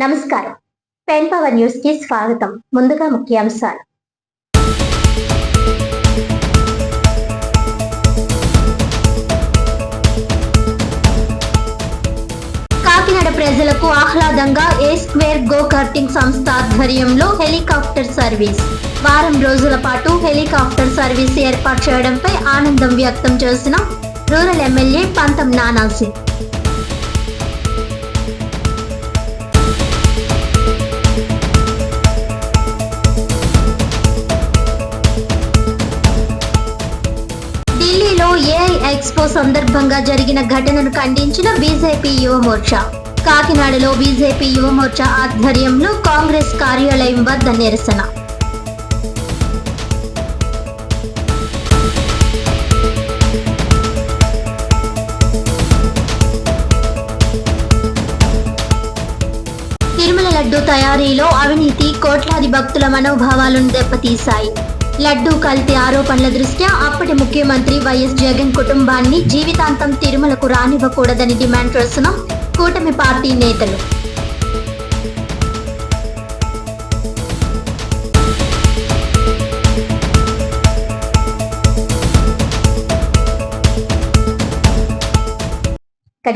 నమస్కారం. Pen power news కి స్వాగతం. ముందుగా ముఖ్యాంశాలు. కాకినాడ ప్రజలకు ఆహ్లాదంగా ఏ స్క్వేర్ గో కార్టింగ్ సంస్థ ఆధ్వర్యంలో హెలికాప్టర్ సర్వీస్. వారం రోజుల పాటు హెలికాప్టర్ సర్వీస్ ఏర్పాటు చేయడంపై ఆనందం వ్యక్తం చేసిన రూరల్ ఎమ్మెల్యే పంతం నానాజీ. ఢిల్లీలో ఏఐ ఎక్స్పో సందర్భంగా జరిగిన ఘటనను ఖండించిన బీజేపీ యువ మోర్చా. కాకినాడలో బీజేపీ యువ మోర్చా ఆధ్వర్యంలో కాంగ్రెస్ కార్యాలయం వద్ద నిరసన. తిరుమల లడ్డు తయారీలో అవినీతి కోట్లాది భక్తుల మనోభావాలను దెబ్బతీశాయి. లడ్డూ కల్తీ ఆరోపణల దృష్ట్యా అప్పటి ముఖ్యమంత్రి వైఎస్ జగన్ కుటుంబాన్ని జీవితాంతం తిరుమలకు రానివ్వకూడదని డిమాండ్ చేస్తున్న కూటమి పార్టీ నేతలు.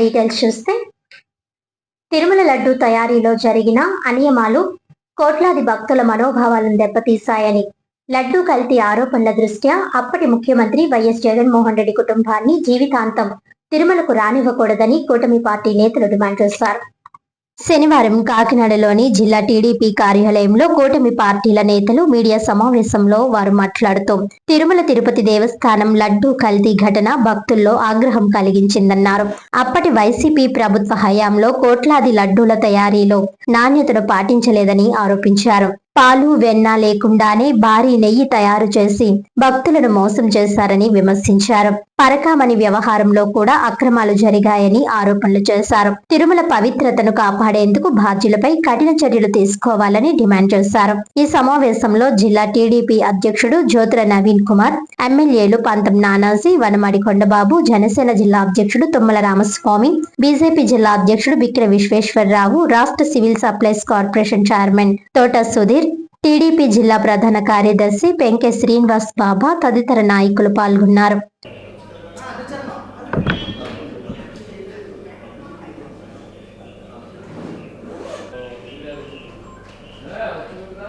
డీటెయిల్స్ చూస్తే, తిరుమల లడ్డూ తయారీలో జరిగిన అనియమాలు కోట్లాది భక్తుల మనోభావాలను దెబ్బతీశాయని, లడ్డూ కల్తీ ఆరోపణల దృష్ట్యా అప్పటి ముఖ్యమంత్రి వైఎస్ జగన్మోహన్ రెడ్డి కుటుంబాన్ని జీవితాంతం తిరుమలకు రానివ్వకూడదని కూటమి పార్టీ నేతలు డిమాండ్ చేశారు. శనివారం కాకినాడలోని జిల్లా టీడీపీ కార్యాలయంలో కూటమి పార్టీల నేతలు మీడియా సమావేశంలో వారు మాట్లాడుతూ, తిరుమల తిరుపతి దేవస్థానం లడ్డూ కల్తీ ఘటన భక్తుల్లో ఆగ్రహం కలిగించిందన్నారు. అప్పటి వైసీపీ ప్రభుత్వ హయాంలో కోట్లాది లడ్డూల తయారీలో నాణ్యతను పాటించలేదని ఆరోపించారు. పాలు వెన్న లేకుండానే భారీ నెయ్యి తయారు చేసి భక్తులను మోసం చేశారని విమర్శించారు. పరకామణి వ్యవహారంలో కూడా అక్రమాలు జరిగాయని ఆరోపణలు చేశారు. తిరుమల పవిత్రతను కాపాడేందుకు బాధ్యులపై కఠిన చర్యలు తీసుకోవాలని డిమాండ్ చేశారు. ఈ సమావేశంలో జిల్లా టీడీపీ అధ్యక్షుడు జ్యోతుల నవీన్ కుమార్, ఎమ్మెల్యేలు పంతం నానాజీ, వనమాడి కొండబాబు, జనసేన జిల్లా అధ్యక్షుడు తుమ్మల రామస్వామి, బీజేపీ జిల్లా అధ్యక్షుడు బిక్కిన విశ్వేశ్వరరావు, రాష్ట్ర సివిల్ సప్లైస్ కార్పొరేషన్ చైర్మన్ తోట సుధీర్, టీడీపీ జిల్లా ప్రధాన కార్యదర్శి పెంకే శ్రీనివాస్ బాబా తదితర నాయకులు పాల్గొన్నారు.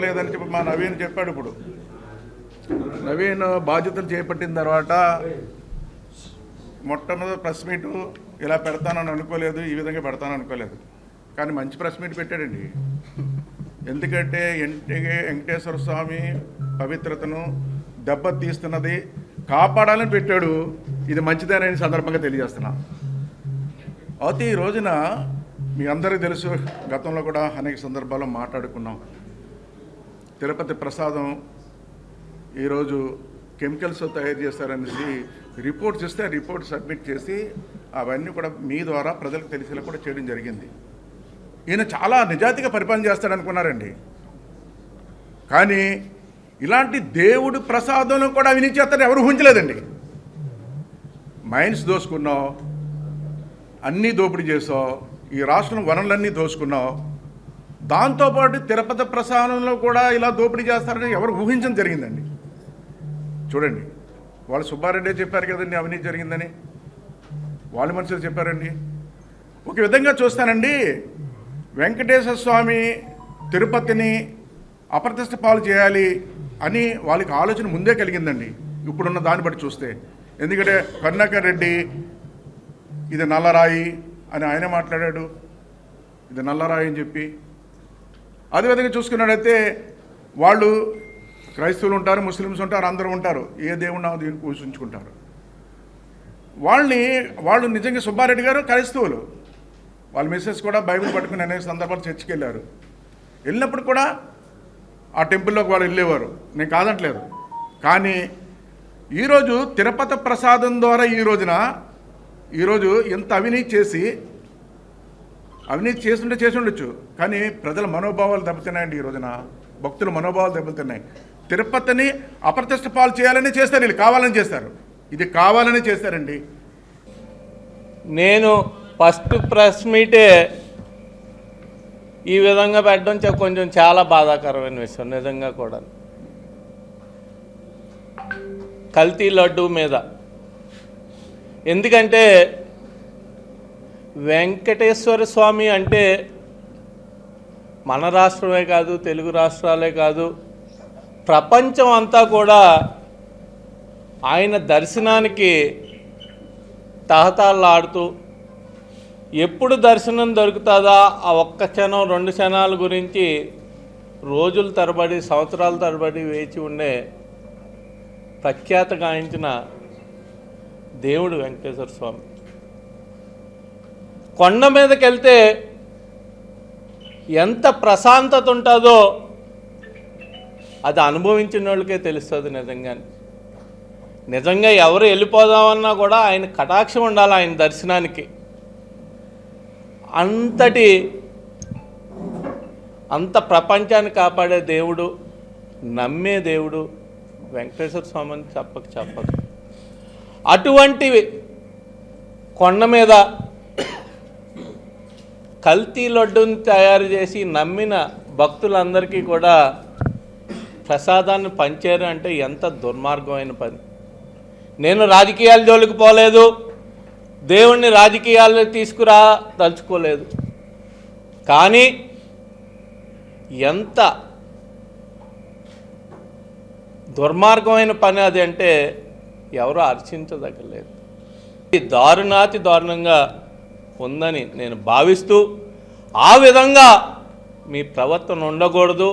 లేదని చెప్పి మా నవీన్ చెప్పాడు. ఇప్పుడు నవీన్ బాధ్యతలు చేపట్టిన తర్వాత మొట్టమొదటి ప్రెస్ మీట్ ఇలా పెడతానని అనుకోలేదు, ఈ విధంగా పెడతానని అనుకోలేదు. కానీ మంచి ప్రెస్ మీట్ పెట్టాడండి. ఎందుకంటే వెంకటేశ్వర స్వామి పవిత్రతను దెబ్బతీస్తున్నది కాపాడాలని పెట్టాడు. ఇది మంచిదేనని సందర్భంగా తెలియజేస్తున్నా. అయితే ఈ రోజున మీ అందరికీ తెలుసు, గతంలో కూడా అనేక సందర్భాల్లో మాట్లాడుకున్నాం. తిరుపతి ప్రసాదం ఈరోజు కెమికల్స్ తయారు చేస్తారనేసి రిపోర్ట్స్ ఇస్తే రిపోర్ట్ సబ్మిట్ చేసి అవన్నీ కూడా మీ ద్వారా ప్రజలకు తెలిసేలా కూడా చేయడం జరిగింది. ఈయన చాలా నిజాయితీగా పరిపాలన చేస్తాడనుకున్నారండి. కానీ ఇలాంటి దేవుడి ప్రసాదంలో కూడా అవినీతి చేస్తారని ఎవరు ఊహించలేదండి. మైన్స్ దోసుకున్నావు, అన్నీ దోపిడీ చేసావు, ఈ రాష్ట్రం వనరులన్నీ దోసుకున్నావు. దాంతోపాటు తిరుపతి ప్రసాదంలో కూడా ఇలా దోపిడీ చేస్తారని ఎవరు ఊహించడం జరిగిందండి. చూడండి, వాళ్ళు సుబ్బారెడ్డి చెప్పారు కదండి అవినీతి జరిగిందని, వాళ్ళ మనుషులు చెప్పారండి. ఒక విధంగా చూస్తానండి, వెంకటేశ్వర స్వామి తిరుపతిని అప్రతిష్ట పాలు చేయాలి అని వాళ్ళకి ఆలోచన ముందే కలిగిందండి, ఇప్పుడున్న దాన్ని బట్టి చూస్తే. ఎందుకంటే కరుణాకర్ రెడ్డి ఇది నల్లరాయి అని ఆయన మాట్లాడాడు, ఇది నల్లరాయి అని చెప్పి. అదేవిధంగా చూసుకున్నట్టయితే వాళ్ళు క్రైస్తవులు ఉంటారు, ముస్లిమ్స్ ఉంటారు, అందరూ ఉంటారు, ఏ దేవుడిని దీన్ని పూజించుకుంటారు. వాళ్ళు నిజంగా సుబ్బారెడ్డి గారు క్రైస్తవులు, వాళ్ళ మిస్సెస్ కూడా బైబిల్ పట్టుకుని అనేక సందర్భాలు చర్చికి వెళ్ళారు. వెళ్ళినప్పుడు కూడా ఆ టెంపుల్లోకి వాళ్ళు వెళ్ళేవారు, నేను కాదంటలేదు. కానీ ఈరోజు తిరుపతి ప్రసాదం ద్వారా ఈరోజు ఎంత అవినీతి చేసి ఉండొచ్చు. కానీ ప్రజల మనోభావాలు దెబ్బతిన్నాయండి. ఈ రోజున భక్తుల మనోభావాలు దెబ్బతిన్నాయి. తిరుపతిని అప్రతిష్ట పాలు చేయాలని చేస్తారు, వీళ్ళు కావాలని చేస్తారు. ఇది కావాలని చేస్తారండి. నేను ఫస్ట్ ప్రెస్ మీటే ఈ విధంగా పెట్టడం కొంచెం చాలా బాధాకరమైన విషయం నిజంగా కూడా. కల్తీ లడ్డు మీద ఎందుకంటే వెంకటేశ్వర స్వామి అంటే మన రాష్ట్రమే కాదు, తెలుగు రాష్ట్రాలే కాదు, ప్రపంచం అంతా కూడా ఆయన దర్శనానికి తహతహలాడుతూ ఎప్పుడు దర్శనం దొరుకుతుందా ఆ ఒక్క క్షణం 2 క్షణాల గురించి రోజుల తరబడి సంవత్సరాల తరబడి వేచి ఉండే ప్రఖ్యాత గాయించిన దేవుడు వెంకటేశ్వర స్వామి. కొండ మీదకి వెళ్తే ఎంత ప్రశాంతత ఉంటుందో అది అనుభవించిన వాళ్ళకే తెలుస్తుంది. నిజంగా ఎవరు వెళ్ళిపోదామన్నా కూడా ఆయన కటాక్షం ఉండాలి ఆయన దర్శనానికి. అంత ప్రపంచాన్ని కాపాడే దేవుడు, నమ్మే దేవుడు వెంకటేశ్వర స్వామి అని చెప్పక అటువంటి కొండ మీద కల్తీ లడ్డుని తయారు చేసి నమ్మిన భక్తులందరికీ కూడా ప్రసాదాన్ని పంచారు అంటే ఎంత దుర్మార్గమైన పని. నేను రాజకీయాల జోలికి పోలేదు, దేవుణ్ణి రాజకీయాల్లో తలుచుకోలేదు, కానీ ఎంత దుర్మార్గమైన పని అది అంటే ఎవరు హర్షించదగ్గలేదు. ఇది దారుణాతి దారుణంగా ఉందని నేను భావిస్తూ, ఆ విధంగా మీ ప్రవర్తన ఉండకూడదు.